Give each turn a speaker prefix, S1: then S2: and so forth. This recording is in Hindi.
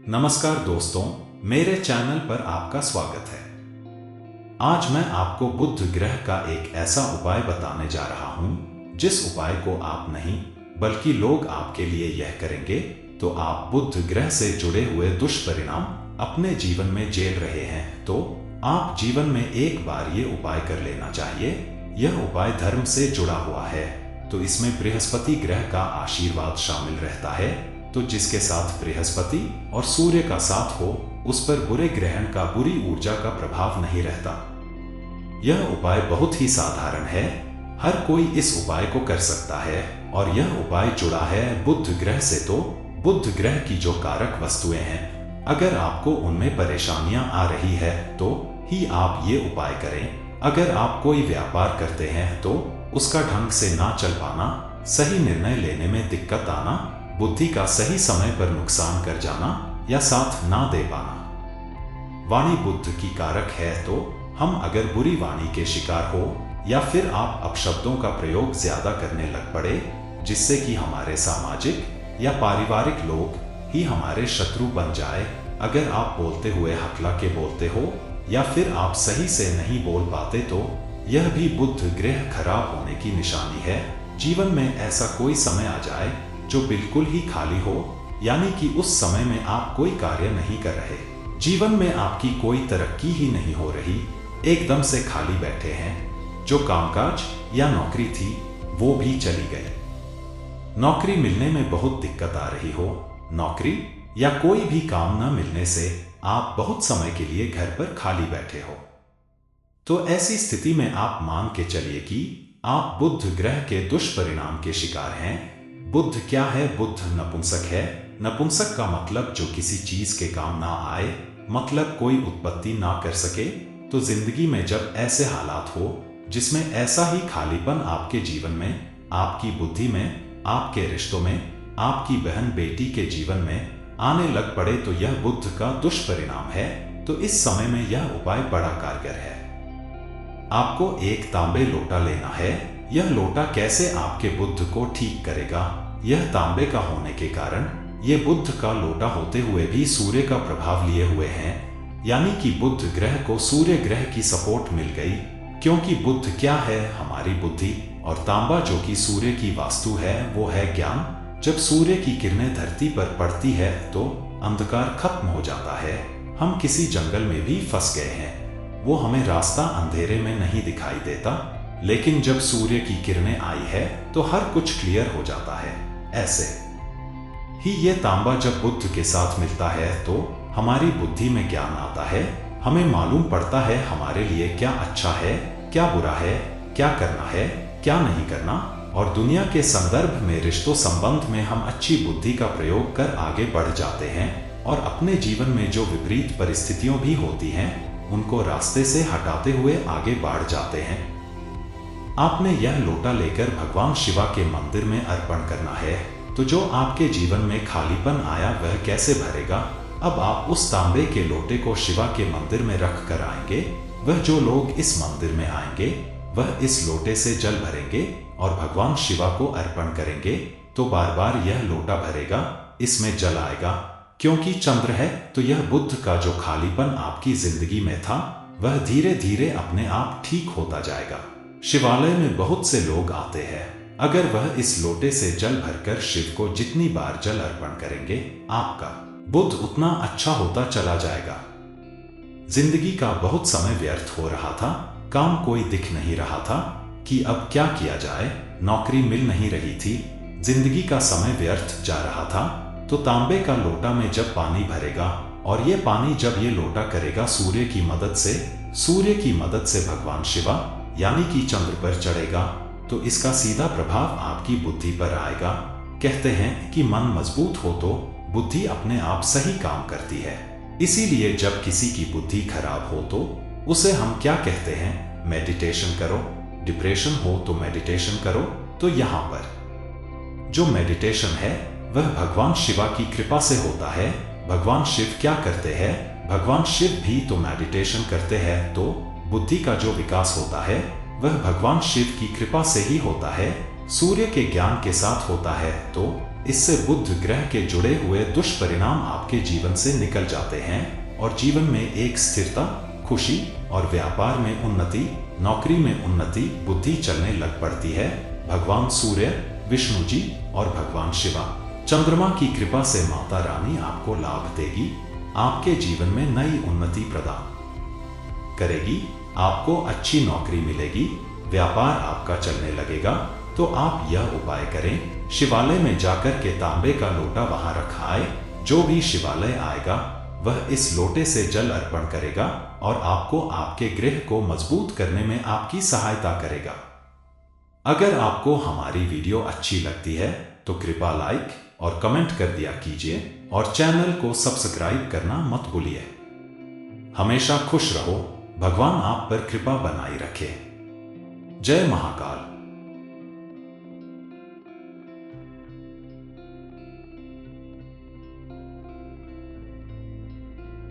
S1: नमस्कार दोस्तों, मेरे चैनल पर आपका स्वागत है। आज मैं आपको बुध ग्रह का एक ऐसा उपाय बताने जा रहा हूं जिस उपाय को आप नहीं बल्कि लोग आपके लिए यह करेंगे तो आप बुध ग्रह से जुड़े हुए दुष्परिणाम अपने जीवन में झेल रहे हैं तो आप जीवन में एक बार ये उपाय कर लेना चाहिए। यह उपाय धर्म से जुड़ा हुआ है तो इसमें बृहस्पति ग्रह का आशीर्वाद शामिल रहता है। तो जिसके साथ बृहस्पति और सूर्य का साथ हो उस पर बुरे ग्रहण का बुरी ऊर्जा का प्रभाव नहीं रहता। यह उपाय बहुत ही साधारण है, हर कोई इस उपाय को कर सकता है और यह उपाय जुड़ा है बुध ग्रह से। तो बुध ग्रह की जो कारक वस्तुएं हैं, अगर आपको उनमें परेशानियां आ रही है तो ही आप ये उपाय करें। अगर आप कोई व्यापार करते हैं तो उसका ढंग से ना चल पाना, सही निर्णय लेने में दिक्कत आना, बुद्धि का सही समय पर नुकसान कर जाना या साथ ना दे पाना। वाणी बुध की कारक है तो हम अगर बुरी वाणी के शिकार हो या फिर आप अपशब्दों का प्रयोग ज्यादा करने लग पड़े जिससे कि हमारे सामाजिक या पारिवारिक लोग ही हमारे शत्रु बन जाए, अगर आप बोलते हुए हकला के बोलते हो या फिर आप सही से नहीं बोल पाते तो यह भी बुध ग्रह खराब होने की निशानी है। जीवन में ऐसा कोई समय आ जाए जो बिल्कुल ही खाली हो, यानी कि उस समय में आप कोई कार्य नहीं कर रहे, जीवन में आपकी कोई तरक्की ही नहीं हो रही, एकदम से खाली बैठे हैं। जो कामकाज या नौकरी थी वो भी चली गई, नौकरी मिलने में बहुत दिक्कत आ रही हो, नौकरी या कोई भी काम न मिलने से आप बहुत समय के लिए घर पर खाली बैठे हो। तो ऐसी स्थिति में आप मान के चलिए कि आप बुध ग्रह के दुष्परिणाम के शिकार हैं। बुध क्या है? बुध नपुंसक है। नपुंसक का मतलब जो किसी चीज के काम ना आए, मतलब कोई उत्पत्ति ना कर सके। तो जिंदगी में जब ऐसे हालात हो जिसमें ऐसा ही खालीपन आपके जीवन में, आपकी बुद्धि में, आपके रिश्तों में, आपकी बहन बेटी के जीवन में आने लग पड़े तो यह बुध का दुष्परिणाम है। तो इस समय में यह उपाय बड़ा कारगर है। आपको एक तांबे लोटा लेना है। यह लोटा कैसे आपके बुध को ठीक करेगा? यह तांबे का होने के कारण यह बुध का लोटा होते हुए भी सूर्य का प्रभाव लिए हुए हैं, यानी कि बुध ग्रह को सूर्य ग्रह की सपोर्ट मिल गई। क्योंकि बुध क्या है? हमारी बुद्धि, और तांबा जो कि सूर्य की वास्तु है वो है ज्ञान। जब सूर्य की किरणें धरती पर पड़ती है तो अंधकार खत्म हो जाता है। हम किसी जंगल में भी फंस गए हैं, वो हमें रास्ता अंधेरे में नहीं दिखाई देता, लेकिन जब सूर्य की किरणें आई है तो हर कुछ क्लियर हो जाता है। ऐसे ही ये तांबा जब बुध के साथ मिलता है तो हमारी बुद्धि में ज्ञान आता है, हमें मालूम पड़ता है हमारे लिए क्या अच्छा है, क्या बुरा है, क्या करना है, क्या नहीं करना। और दुनिया के संदर्भ में, रिश्तों संबंध में हम अच्छी बुद्धि का प्रयोग कर आगे बढ़ जाते हैं और अपने जीवन में जो विपरीत परिस्थितियां भी होती हैं उनको रास्ते से हटाते हुए आगे बढ़ जाते हैं। आपने यह लोटा लेकर भगवान शिवा के मंदिर में अर्पण करना है। तो जो आपके जीवन में खालीपन आया वह कैसे भरेगा? अब आप उस तांबे के लोटे को शिवा के मंदिर में रख कर आएंगे। वह जो लोग इस मंदिर में आएंगे वह इस लोटे से जल भरेंगे और भगवान शिवा को अर्पण करेंगे। तो बार बार यह लोटा भरेगा, इसमें जल आएगा। क्योंकि चंद्र है तो यह बुध का जो खालीपन आपकी जिंदगी में था वह धीरे धीरे अपने आप ठीक होता जाएगा। शिवालय में बहुत से लोग आते हैं, अगर वह इस लोटे से जल भरकर शिव को जितनी बार जल अर्पण करेंगे आपका बुध उतना अच्छा होता चला जाएगा। जिंदगी का बहुत समय व्यर्थ हो रहा था, काम कोई दिख नहीं रहा था कि अब क्या किया जाए, नौकरी मिल नहीं रही थी, जिंदगी का समय व्यर्थ जा रहा था। तो तांबे का लोटा में जब पानी भरेगा और ये पानी जब ये लोटा करेगा सूर्य की मदद से भगवान शिवा यानी कि चंद्र पर चढ़ेगा तो इसका सीधा प्रभाव आपकी बुद्धि पर आएगा। कहते हैं कि मन मजबूत हो तो बुद्धि अपने आप सही काम करती है। इसीलिए जब किसी की बुद्धि खराब हो तो उसे हम क्या कहते हैं? मेडिटेशन करो। डिप्रेशन हो तो मेडिटेशन करो। तो यहाँ पर जो मेडिटेशन है वह भगवान शिवा की कृपा से होता है। भगवान शिव क्या करते हैं? भगवान शिव भी तो मेडिटेशन करते हैं। तो बुद्धि का जो विकास होता है वह भगवान शिव की कृपा से ही होता है, सूर्य के ज्ञान के साथ होता है। तो इससे बुध ग्रह के जुड़े हुए दुष्परिणाम आपके जीवन से निकल जाते हैं और जीवन में एक स्थिरता, खुशी और व्यापार में उन्नति, नौकरी में उन्नति, बुद्धि चलने लग पड़ती है। भगवान सूर्य, विष्णु जी और भगवान शिवा, चंद्रमा की कृपा से माता रानी आपको लाभ देगी, आपके जीवन में नई उन्नति प्रदान करेगी, आपको अच्छी नौकरी मिलेगी, व्यापार आपका चलने लगेगा। तो आप यह उपाय करें, शिवालय में जाकर के तांबे का लोटा वहां रखाए। जो भी शिवालय आएगा वह इस लोटे से जल अर्पण करेगा और आपको आपके गृह को मजबूत करने में आपकी सहायता करेगा। अगर आपको हमारी वीडियो अच्छी लगती है तो कृपया लाइक और कमेंट कर दिया कीजिए और चैनल को सब्सक्राइब करना मत भूलिए। हमेशा खुश रहो, भगवान आप पर कृपा बनाई रखे। जय महाकाल।